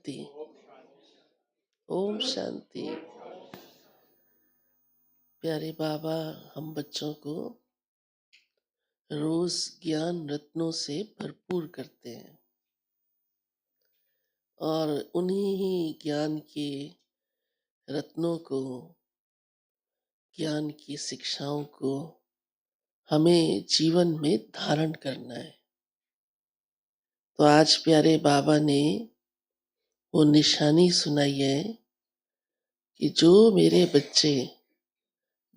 शांति। ओम शांति। प्यारे बाबा हम बच्चों को रोज ज्ञान रत्नों से भरपूर करते हैं और उन्हीं ही ज्ञान के रत्नों को, ज्ञान की शिक्षाओं को हमें जीवन में धारण करना है। तो आज प्यारे बाबा ने वो निशानी सुनाई है कि जो मेरे बच्चे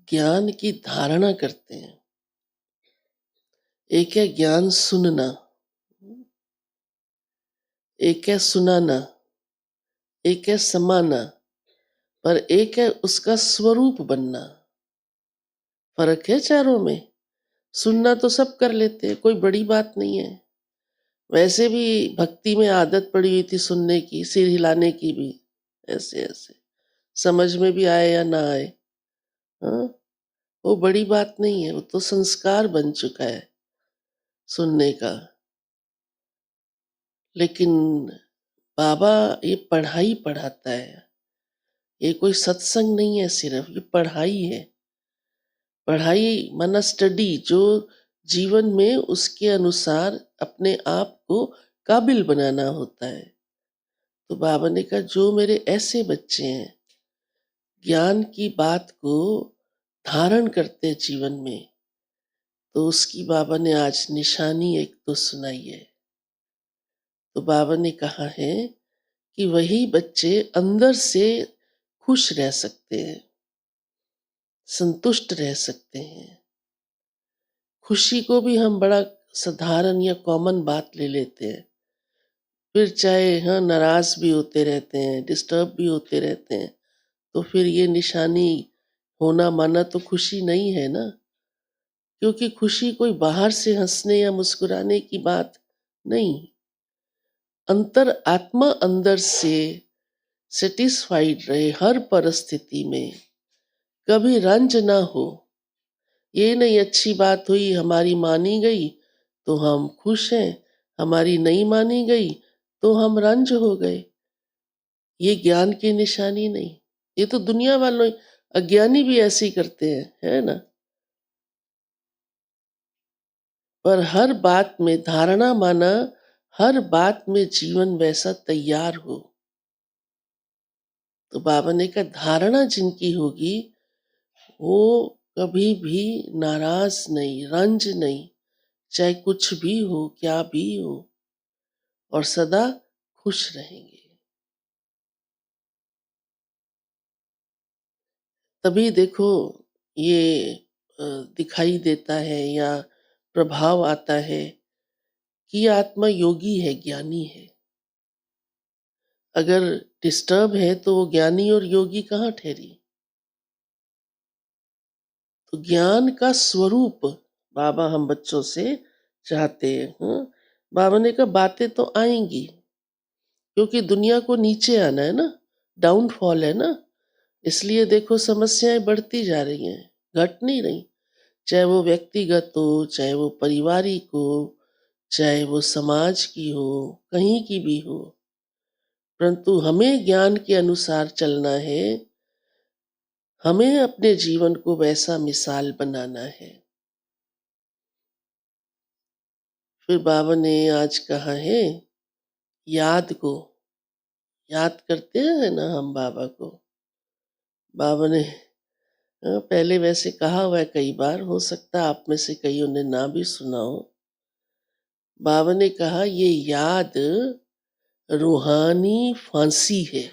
ज्ञान की धारणा करते हैं, एक है ज्ञान सुनना, एक है सुनाना, एक है समाना, पर एक है उसका स्वरूप बनना। फर्क है चारों में। सुनना तो सब कर लेते हैं, कोई बड़ी बात नहीं है। वैसे भी भक्ति में आदत पड़ी हुई थी सुनने की, सिर हिलाने की भी, ऐसे ऐसे समझ में भी आए या ना आए। हाँ, वो बड़ी बात नहीं है, वो तो संस्कार बन चुका है सुनने का। लेकिन बाबा ये पढ़ाई पढ़ाता है, ये कोई सत्संग नहीं है, सिर्फ ये पढ़ाई है। पढ़ाई माना स्टडी, जो जीवन में उसके अनुसार अपने आप को काबिल बनाना होता है। तो बाबा ने कहा जो मेरे ऐसे बच्चे हैं, ज्ञान की बात को धारण करते हैं जीवन में, तो उसकी बाबा ने आज निशानी एक तो सुनाई है। तो बाबा ने कहा है कि वही बच्चे अंदर से खुश रह सकते हैं, संतुष्ट रह सकते हैं। खुशी को भी हम बड़ा साधारण या कॉमन बात ले लेते हैं, फिर चाहे नाराज भी होते रहते हैं, डिस्टर्ब भी होते रहते हैं, तो फिर ये निशानी होना माना तो खुशी नहीं है ना। क्योंकि खुशी कोई बाहर से हंसने या मुस्कुराने की बात नहीं, अंतर आत्मा अंदर से सेटिस्फाइड रहे हर परिस्थिति में, कभी रंज ना हो। ये नहीं अच्छी बात हुई, हमारी मानी गई तो हम खुश हैं, हमारी नहीं मानी गई तो हम रंज हो गए। ये ज्ञान की निशानी नहीं। ये तो दुनिया वालों, अज्ञानी भी ऐसे ही करते हैं, है ना। पर हर बात में धारणा माना, हर बात में जीवन वैसा तैयार हो। तो बाबा ने कहा धारणा जिनकी होगी वो कभी भी नाराज नहीं, रंज नहीं, चाहे कुछ भी हो, क्या भी हो, और सदा खुश रहेंगे। तभी देखो ये दिखाई देता है या प्रभाव आता है कि ये आत्मा योगी है, ज्ञानी है। अगर डिस्टर्ब है तो वो ज्ञानी और योगी कहाँ ठहरी। तो ज्ञान का स्वरूप बाबा हम बच्चों से चाहते हैं। बाबा ने कहा बातें तो आएंगी, क्योंकि दुनिया को नीचे आना है ना, डाउनफॉल है ना। इसलिए देखो समस्याएं बढ़ती जा रही हैं, घट नहीं रही। चाहे वो व्यक्तिगत हो, चाहे वो पारिवारिक हो, चाहे वो समाज की हो, कहीं की भी हो, परंतु हमें ज्ञान के अनुसार चलना है। हमें अपने जीवन को वैसा मिसाल बनाना है। फिर बाबा ने आज कहा है याद को, याद करते हैं ना हम बाबा को। बाबा ने पहले वैसे कहा हुआ है कई बार, हो सकता है आप में से कईयों ने ना भी सुना हो। बाबा ने कहा ये याद रूहानी फांसी है।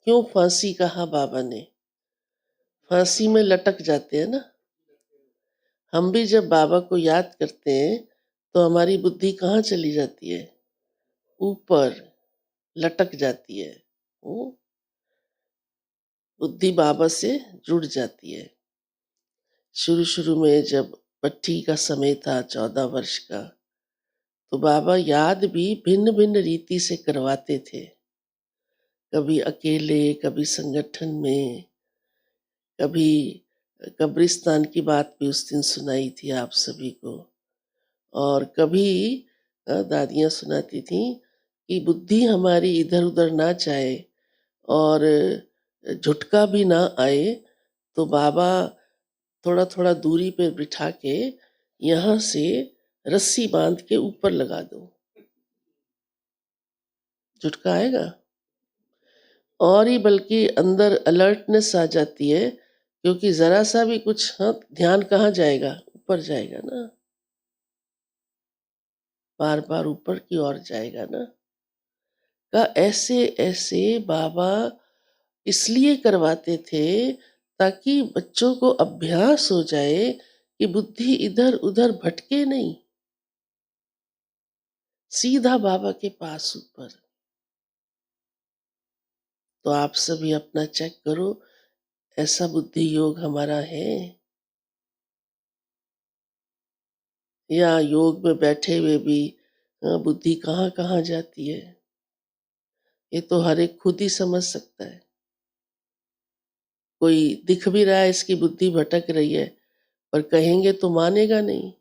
क्यों फांसी कहा बाबा ने? फांसी में लटक जाते हैं ना। हम भी जब बाबा को याद करते हैं तो हमारी बुद्धि कहाँ चली जाती है? ऊपर लटक जाती है। वो बुद्धि बाबा से जुड़ जाती है। शुरू शुरू में जब पट्टी का समय था 14 वर्ष का, तो बाबा याद भी भिन्न भिन्न रीति से करवाते थे। कभी अकेले, कभी संगठन में, कभी कब्रिस्तान की बात भी उस दिन सुनाई थी आप सभी को। और कभी दादियाँ सुनाती थी कि बुद्धि हमारी इधर उधर ना जाए और झुटका भी ना आए, तो बाबा थोड़ा थोड़ा दूरी पे बिठा के यहाँ से रस्सी बांध के ऊपर लगा दो, झुटका आएगा। और ही बल्कि अंदर अलर्टनेस आ जाती है, क्योंकि जरा सा भी कुछ, हाँ, ध्यान कहाँ जाएगा, ऊपर जाएगा ना, बार बार ऊपर की ओर जाएगा ना। का ऐसे ऐसे बाबा इसलिए करवाते थे ताकि बच्चों को अभ्यास हो जाए कि बुद्धि इधर उधर भटके नहीं, सीधा बाबा के पास ऊपर। तो आप सभी अपना चेक करो, ऐसा बुद्धि योग हमारा है, या योग में बैठे हुए भी बुद्धि कहाँ कहाँ जाती है, ये तो हर एक खुद ही समझ सकता है। कोई दिख भी रहा है इसकी बुद्धि भटक रही है, पर कहेंगे तो मानेगा नहीं,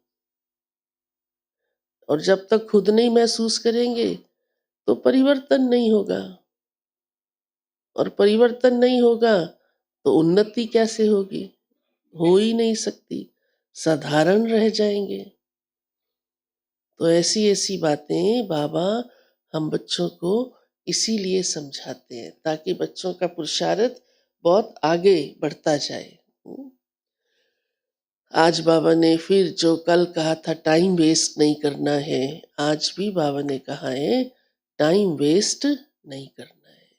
और जब तक खुद नहीं महसूस करेंगे तो परिवर्तन नहीं होगा, और परिवर्तन नहीं होगा तो उन्नति कैसे होगी, हो ही नहीं सकती, साधारण रह जाएंगे। तो ऐसी ऐसी बातें बाबा हम बच्चों को इसीलिए समझाते हैं, ताकि बच्चों का पुरुषार्थ बहुत आगे बढ़ता जाए। आज बाबा ने फिर जो कल कहा था टाइम वेस्ट नहीं करना है, आज भी बाबा ने कहा है टाइम वेस्ट नहीं करना है।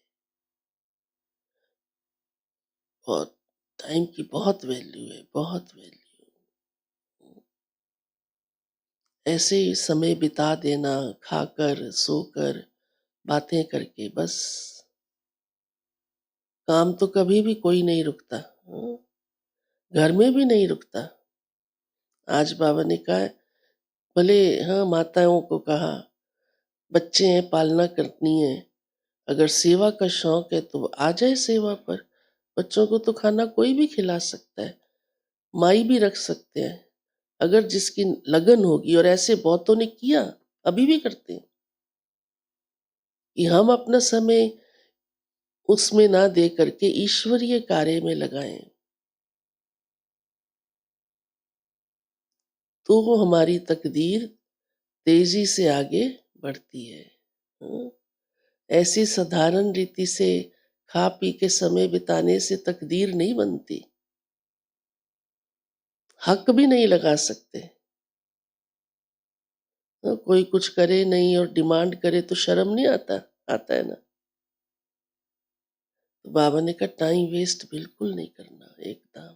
बहुत टाइम की बहुत वैल्यू है, बहुत वैल्यू। ऐसे ही समय बिता देना, खाकर सोकर बातें करके, बस। काम तो कभी भी कोई नहीं रुकता, हाँ? घर में भी नहीं रुकता। आज बाबा ने कहा, भले, हाँ, माताओं को कहा बच्चे हैं, पालना करनी है, अगर सेवा का शौक है तो आ जाए सेवा पर। बच्चों को तो खाना कोई भी खिला सकता है, माई भी रख सकते हैं, अगर जिसकी लगन होगी। और ऐसे बहुतों ने किया, अभी भी करते हैं, कि हम अपना समय उसमें ना दे करके ईश्वरीय कार्य में लगाएं, तो वो हमारी तकदीर तेजी से आगे बढ़ती है। हाँ? ऐसी साधारण रीति से खा पी के समय बिताने से तकदीर नहीं बनती, हक भी नहीं लगा सकते। कोई कुछ करे नहीं और डिमांड करे तो शर्म नहीं आता, आता है ना। तो बाबा ने कहा टाइम वेस्ट बिल्कुल नहीं करना, एकदम।